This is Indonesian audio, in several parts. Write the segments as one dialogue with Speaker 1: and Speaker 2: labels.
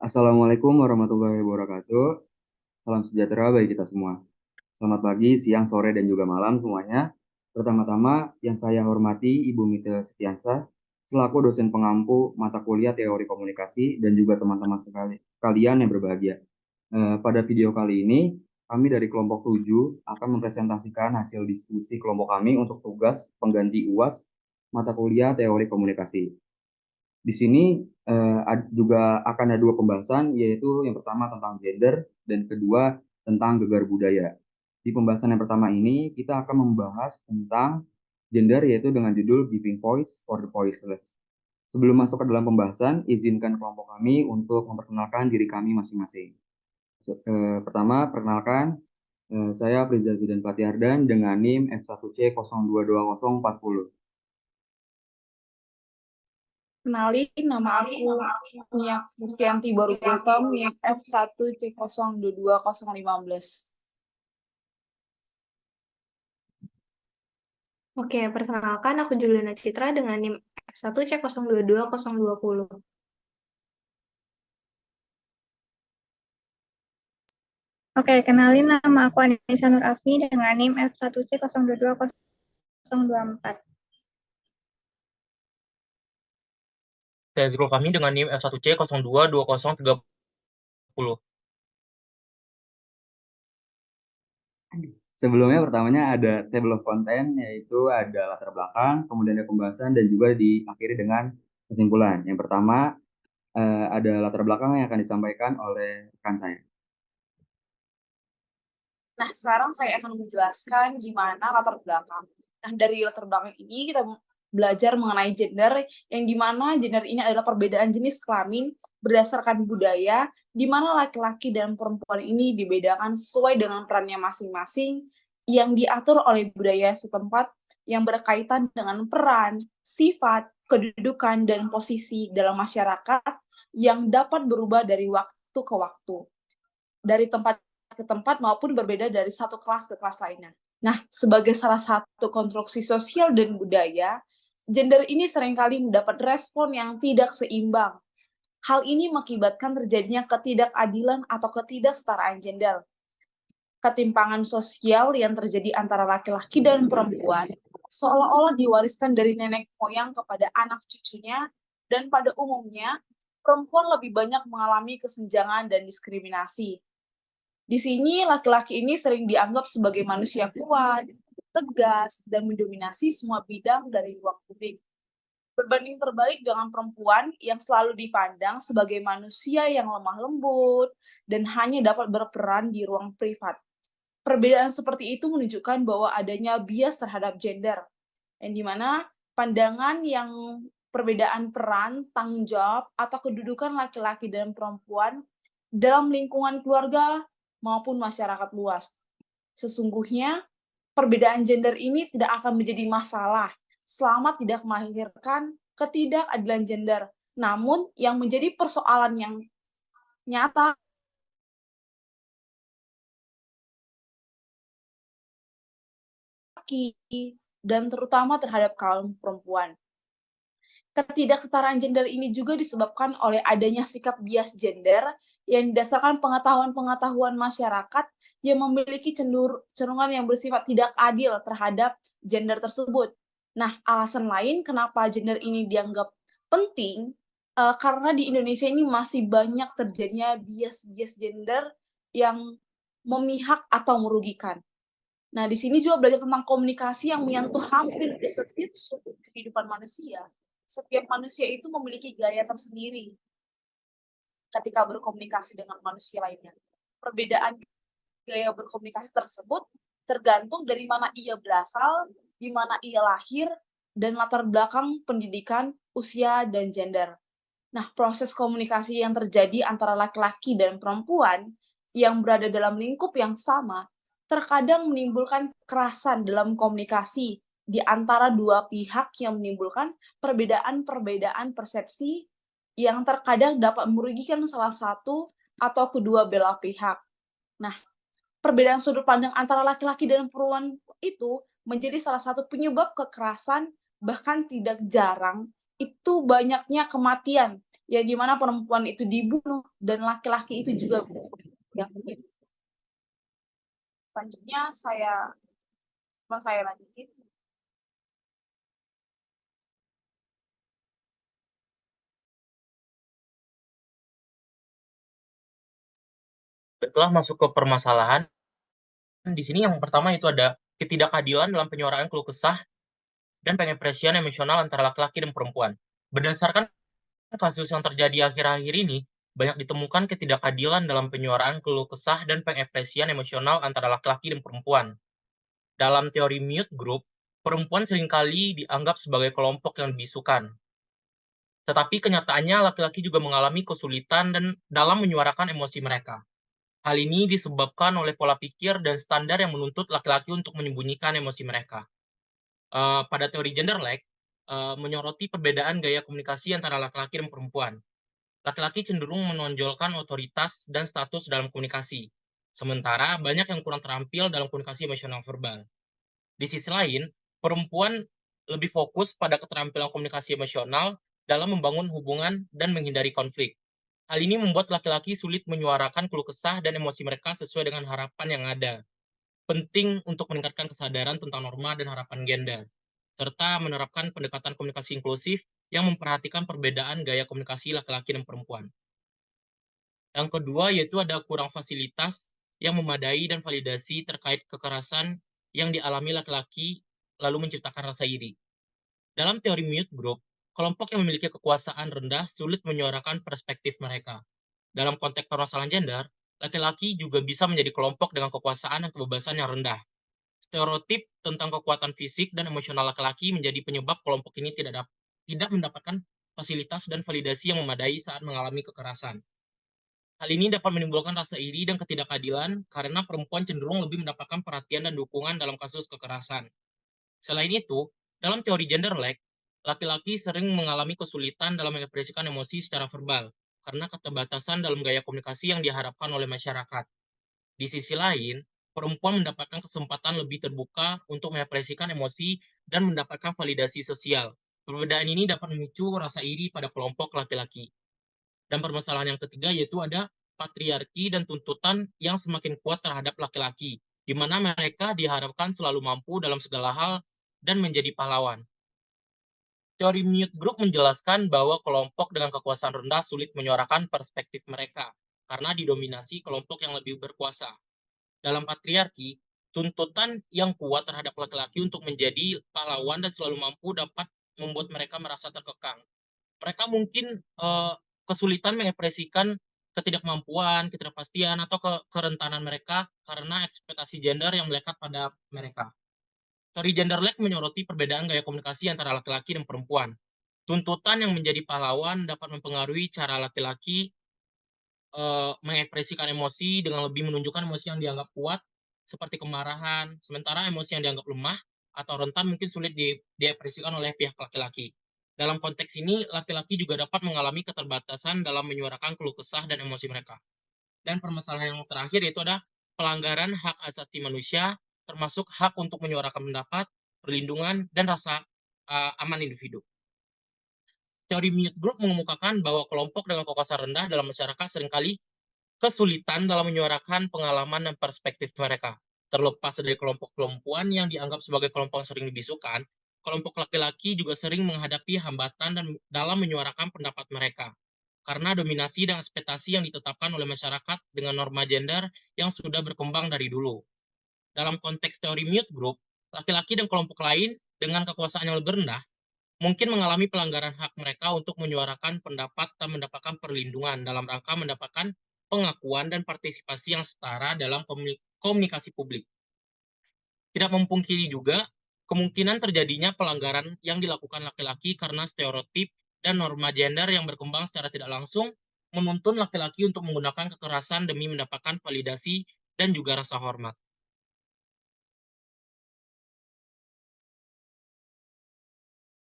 Speaker 1: Assalamualaikum warahmatullahi wabarakatuh. Salam sejahtera bagi kita semua. Selamat pagi, siang, sore, dan juga malam semuanya. Pertama-tama yang saya hormati Ibu Mita Setiansa, selaku dosen pengampu mata kuliah teori komunikasi dan juga teman-teman sekalian yang berbahagia. Pada video kali ini, kami dari kelompok 7 akan mempresentasikan hasil diskusi kelompok kami untuk tugas pengganti UAS mata kuliah teori komunikasi. Di sini juga akan ada dua pembahasan, yaitu yang pertama tentang gender dan kedua tentang gegar budaya. Di pembahasan yang pertama ini, kita akan membahas tentang gender, yaitu dengan judul Giving Voice for the Voiceless. Sebelum masuk ke dalam pembahasan, izinkan kelompok kami untuk memperkenalkan diri kami masing-masing. Pertama, perkenalkan, saya Prizal Zidan Patiardan dengan NIM F1C022040.
Speaker 2: Kenalin, nama aku Nia Kristianti Barukultom, NIM F1C022015.
Speaker 3: Oke, perkenalkan aku Juliana Citra dengan NIM F1C022020.
Speaker 4: Oke, kenalin nama aku Anissa Nur Afi dengan NIM F1C022024.
Speaker 5: Saya Zul Fahmi dengan NIM F1C022030.
Speaker 1: Sebelumnya pertamanya ada table of content, yaitu ada latar belakang, kemudian ada pembahasan, dan juga diakhiri dengan kesimpulan. Yang pertama, ada latar belakang yang akan disampaikan oleh rekan saya.
Speaker 2: Nah, sekarang saya akan menjelaskan gimana latar belakang. Nah, dari latar belakang ini kita belajar mengenai gender, yang dimana gender ini adalah perbedaan jenis kelamin berdasarkan budaya, di mana laki-laki dan perempuan ini dibedakan sesuai dengan perannya masing-masing yang diatur oleh budaya setempat yang berkaitan dengan peran, sifat, kedudukan, dan posisi dalam masyarakat yang dapat berubah dari waktu ke waktu, dari tempat ke tempat maupun berbeda dari satu kelas ke kelas lainnya. Nah, sebagai salah satu konstruksi sosial dan budaya, gender ini seringkali mendapat respon yang tidak seimbang. Hal ini mengakibatkan terjadinya ketidakadilan atau ketidaksetaraan gender. Ketimpangan sosial yang terjadi antara laki-laki dan perempuan seolah-olah diwariskan dari nenek moyang kepada anak cucunya, dan pada umumnya perempuan lebih banyak mengalami kesenjangan dan diskriminasi. Di sini laki-laki ini sering dianggap sebagai manusia kuat, tegas, dan mendominasi semua bidang dari ruang publik. Berbanding terbalik dengan perempuan yang selalu dipandang sebagai manusia yang lemah lembut dan hanya dapat berperan di ruang privat. Perbedaan seperti itu menunjukkan bahwa adanya bias terhadap gender, yang dimana pandangan yang perbedaan peran, tanggung jawab, atau kedudukan laki-laki dan perempuan dalam lingkungan keluarga maupun masyarakat luas. Sesungguhnya, perbedaan gender ini tidak akan menjadi masalah selama tidak melahirkan ketidakadilan gender. Namun, yang menjadi persoalan yang nyata dan terutama terhadap kaum perempuan. Ketidaksetaraan gender ini juga disebabkan oleh adanya sikap bias gender yang didasarkan pengetahuan-pengetahuan masyarakat yang memiliki cenderungan yang bersifat tidak adil terhadap gender tersebut. Nah, alasan lain kenapa gender ini dianggap penting, karena di Indonesia ini masih banyak terjadinya bias-bias gender yang memihak atau merugikan. Nah, di sini juga belajar tentang komunikasi yang menyentuh hampir di setiap sudut kehidupan manusia. Setiap manusia itu memiliki gaya tersendiri ketika berkomunikasi dengan manusia lainnya. Perbedaan gaya berkomunikasi tersebut tergantung dari mana ia berasal, di mana ia lahir, dan latar belakang pendidikan, usia, dan gender. Nah, proses komunikasi yang terjadi antara laki-laki dan perempuan yang berada dalam lingkup yang sama terkadang menimbulkan kekerasan dalam komunikasi di antara dua pihak yang menimbulkan perbedaan-perbedaan persepsi yang terkadang dapat merugikan salah satu atau kedua belah pihak. Nah, perbedaan sudut pandang antara laki-laki dan perempuan itu menjadi salah satu penyebab kekerasan, bahkan tidak jarang itu banyaknya kematian ya di mana perempuan itu dibunuh dan laki-laki itu juga yang begitu. Selanjutnya saya lanjutin.
Speaker 5: Setelah masuk ke permasalahan, di sini yang pertama itu ada ketidakadilan dalam penyuaraan keluh kesah dan pengekspresian emosional antara laki-laki dan perempuan. Berdasarkan kasus yang terjadi akhir-akhir ini, banyak ditemukan ketidakadilan dalam penyuaraan keluh kesah dan pengekspresian emosional antara laki-laki dan perempuan. Dalam teori mute group, perempuan seringkali dianggap sebagai kelompok yang dibisukan. Tetapi kenyataannya laki-laki juga mengalami kesulitan dan dalam menyuarakan emosi mereka. Hal ini disebabkan oleh pola pikir dan standar yang menuntut laki-laki untuk menyembunyikan emosi mereka. Pada teori gender lag, menyoroti perbedaan gaya komunikasi antara laki-laki dan perempuan. Laki-laki cenderung menonjolkan otoritas dan status dalam komunikasi, sementara banyak yang kurang terampil dalam komunikasi emosional verbal. Di sisi lain, perempuan lebih fokus pada keterampilan komunikasi emosional dalam membangun hubungan dan menghindari konflik. Hal ini membuat laki-laki sulit menyuarakan keluh kesah dan emosi mereka sesuai dengan harapan yang ada. Penting untuk meningkatkan kesadaran tentang norma dan harapan gender, serta menerapkan pendekatan komunikasi inklusif yang memperhatikan perbedaan gaya komunikasi laki-laki dan perempuan. Yang kedua yaitu ada kurang fasilitas yang memadai dan validasi terkait kekerasan yang dialami laki-laki lalu menciptakan rasa iri. Dalam teori mute group, kelompok yang memiliki kekuasaan rendah sulit menyuarakan perspektif mereka. Dalam konteks permasalahan gender, laki-laki juga bisa menjadi kelompok dengan kekuasaan dan kebebasan yang rendah. Stereotip tentang kekuatan fisik dan emosional laki-laki menjadi penyebab kelompok ini tidak mendapatkan fasilitas dan validasi yang memadai saat mengalami kekerasan. Hal ini dapat menimbulkan rasa iri dan ketidakadilan karena perempuan cenderung lebih mendapatkan perhatian dan dukungan dalam kasus kekerasan. Selain itu, dalam teori gender lag, laki-laki sering mengalami kesulitan dalam mengekspresikan emosi secara verbal karena keterbatasan dalam gaya komunikasi yang diharapkan oleh masyarakat. Di sisi lain, perempuan mendapatkan kesempatan lebih terbuka untuk mengekspresikan emosi dan mendapatkan validasi sosial. Perbedaan ini dapat memicu rasa iri pada kelompok laki-laki. Dan permasalahan yang ketiga yaitu ada patriarki dan tuntutan yang semakin kuat terhadap laki-laki, di mana mereka diharapkan selalu mampu dalam segala hal dan menjadi pahlawan. Teori mute group menjelaskan bahwa kelompok dengan kekuasaan rendah sulit menyuarakan perspektif mereka karena didominasi kelompok yang lebih berkuasa. Dalam patriarki, tuntutan yang kuat terhadap laki-laki untuk menjadi pahlawan dan selalu mampu dapat membuat mereka merasa terkekang. Mereka mungkin kesulitan mengekspresikan ketidakmampuan, ketidakpastian, atau kerentanan mereka karena ekspektasi gender yang melekat pada mereka. Teori gender lag menyoroti perbedaan gaya komunikasi antara laki-laki dan perempuan. Tuntutan yang menjadi pahlawan dapat mempengaruhi cara laki-laki mengekspresikan emosi dengan lebih menunjukkan emosi yang dianggap kuat, seperti kemarahan, sementara emosi yang dianggap lemah atau rentan mungkin sulit diekspresikan oleh pihak laki-laki. Dalam konteks ini, laki-laki juga dapat mengalami keterbatasan dalam menyuarakan keluh kesah dan emosi mereka. Dan permasalahan yang terakhir yaitu ada pelanggaran hak asasi manusia, termasuk hak untuk menyuarakan pendapat, perlindungan, dan rasa aman individu. Teori mute group mengemukakan bahwa kelompok dengan kekuasaan rendah dalam masyarakat seringkali kesulitan dalam menyuarakan pengalaman dan perspektif mereka. Terlepas dari kelompok perempuan yang dianggap sebagai kelompok yang sering dibisukan, kelompok laki-laki juga sering menghadapi hambatan dan dalam menyuarakan pendapat mereka. Karena dominasi dan ekspektasi yang ditetapkan oleh masyarakat dengan norma gender yang sudah berkembang dari dulu. Dalam konteks teori mute group, laki-laki dan kelompok lain dengan kekuasaan yang lebih rendah mungkin mengalami pelanggaran hak mereka untuk menyuarakan pendapat dan mendapatkan perlindungan dalam rangka mendapatkan pengakuan dan partisipasi yang setara dalam komunikasi publik. Tidak memungkiri juga kemungkinan terjadinya pelanggaran yang dilakukan laki-laki karena stereotip dan norma gender yang berkembang secara tidak langsung menuntun laki-laki untuk menggunakan kekerasan demi mendapatkan validasi dan juga rasa hormat.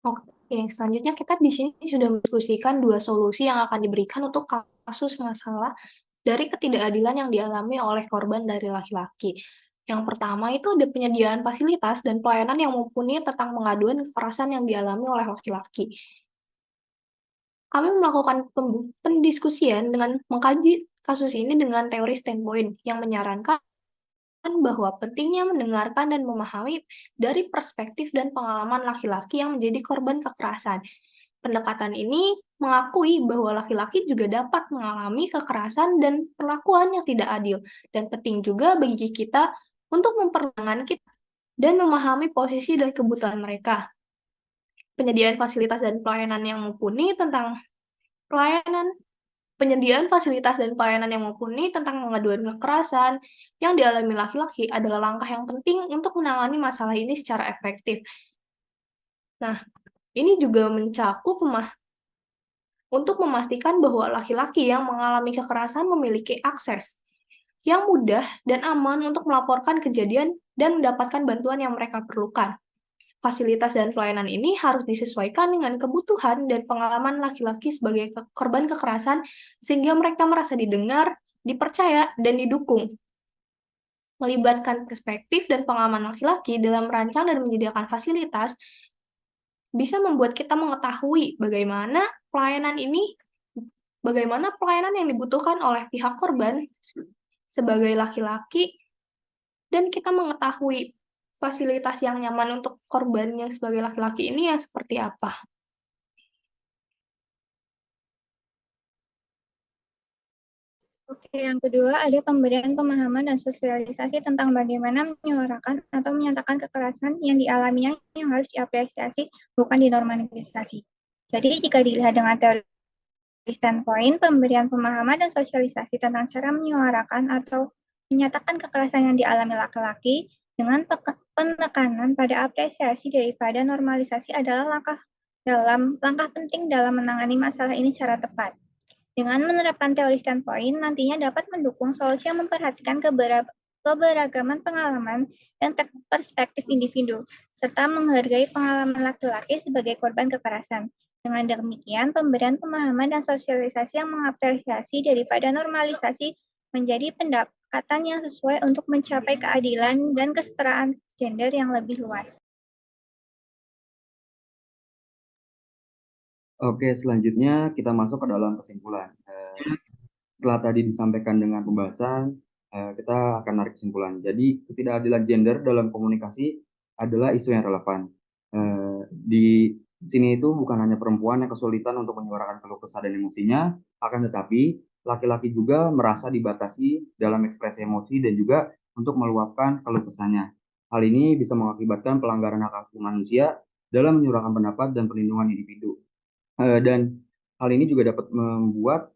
Speaker 3: Oke, selanjutnya kita di sini sudah mendiskusikan dua solusi yang akan diberikan untuk kasus masalah dari ketidakadilan yang dialami oleh korban dari laki-laki. Yang pertama itu ada penyediaan fasilitas dan pelayanan yang mumpuni tentang pengaduan kekerasan yang dialami oleh laki-laki. Kami melakukan pendiskusian dengan mengkaji kasus ini dengan teori standpoint yang menyarankan bahwa pentingnya mendengarkan dan memahami dari perspektif dan pengalaman laki-laki yang menjadi korban kekerasan. Pendekatan ini mengakui bahwa laki-laki juga dapat mengalami kekerasan dan perlakuan yang tidak adil, dan penting juga bagi kita untuk mempertimbangkan kita dan memahami posisi dan kebutuhan mereka. Penyediaan fasilitas dan pelayanan yang mumpuni tentang penyediaan fasilitas dan pelayanan yang mumpuni tentang pengaduan kekerasan yang dialami laki-laki adalah langkah yang penting untuk menangani masalah ini secara efektif. Nah, ini juga mencakup untuk memastikan bahwa laki-laki yang mengalami kekerasan memiliki akses yang mudah dan aman untuk melaporkan kejadian dan mendapatkan bantuan yang mereka perlukan. Fasilitas dan pelayanan ini harus disesuaikan dengan kebutuhan dan pengalaman laki-laki sebagai korban kekerasan sehingga mereka merasa didengar, dipercaya, dan didukung. Melibatkan perspektif dan pengalaman laki-laki dalam merancang dan menyediakan fasilitas bisa membuat kita mengetahui bagaimana pelayanan yang dibutuhkan oleh pihak korban sebagai laki-laki, dan kita mengetahui fasilitas yang nyaman untuk korban yang sebagai laki-laki ini yang seperti apa.
Speaker 4: Oke, yang kedua ada pemberian pemahaman dan sosialisasi tentang bagaimana menyuarakan atau menyatakan kekerasan yang dialaminya yang harus diapresiasi, bukan dinormalisasi. Jadi jika dilihat dengan teori standpoint, pemberian pemahaman dan sosialisasi tentang cara menyuarakan atau menyatakan kekerasan yang dialami laki-laki dengan penekanan pada apresiasi daripada normalisasi adalah langkah penting dalam menangani masalah ini secara tepat. Dengan menerapkan teori standpoint, nantinya dapat mendukung solusi yang memperhatikan keberagaman pengalaman dan perspektif individu, serta menghargai pengalaman laki-laki sebagai korban kekerasan. Dengan demikian, pemberian pemahaman dan sosialisasi yang mengapresiasi daripada normalisasi menjadi pendekatan yang sesuai untuk mencapai keadilan dan kesetaraan gender yang lebih luas.
Speaker 1: Oke, selanjutnya kita masuk ke dalam kesimpulan. Setelah tadi disampaikan dengan pembahasan, kita akan narik kesimpulan. Jadi, ketidakadilan gender dalam komunikasi adalah isu yang relevan. Di sini itu bukan hanya perempuan yang kesulitan untuk menyuarakan keluh kesah dan emosinya, akan tetapi laki-laki juga merasa dibatasi dalam ekspresi emosi dan juga untuk meluapkan keluh kesahnya. Hal ini bisa mengakibatkan pelanggaran hak asasi manusia dalam menyuarakan pendapat dan perlindungan individu. Dan hal ini juga dapat membuat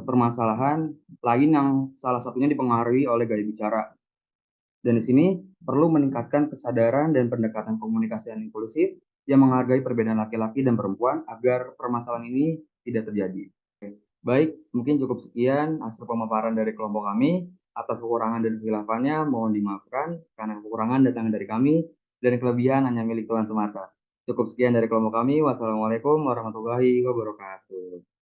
Speaker 1: permasalahan lain yang salah satunya dipengaruhi oleh gaya bicara. Dan di sini perlu meningkatkan kesadaran dan pendekatan komunikasi yang inklusif yang menghargai perbedaan laki-laki dan perempuan agar permasalahan ini tidak terjadi. Baik, mungkin cukup sekian hasil pemaparan dari kelompok kami. Atas kekurangan dan kehilafannya mohon dimaafkan karena kekurangan datang dari kami dan kelebihan hanya milik Tuhan semata. Cukup sekian dari kelompok kami. Wassalamualaikum warahmatullahi wabarakatuh.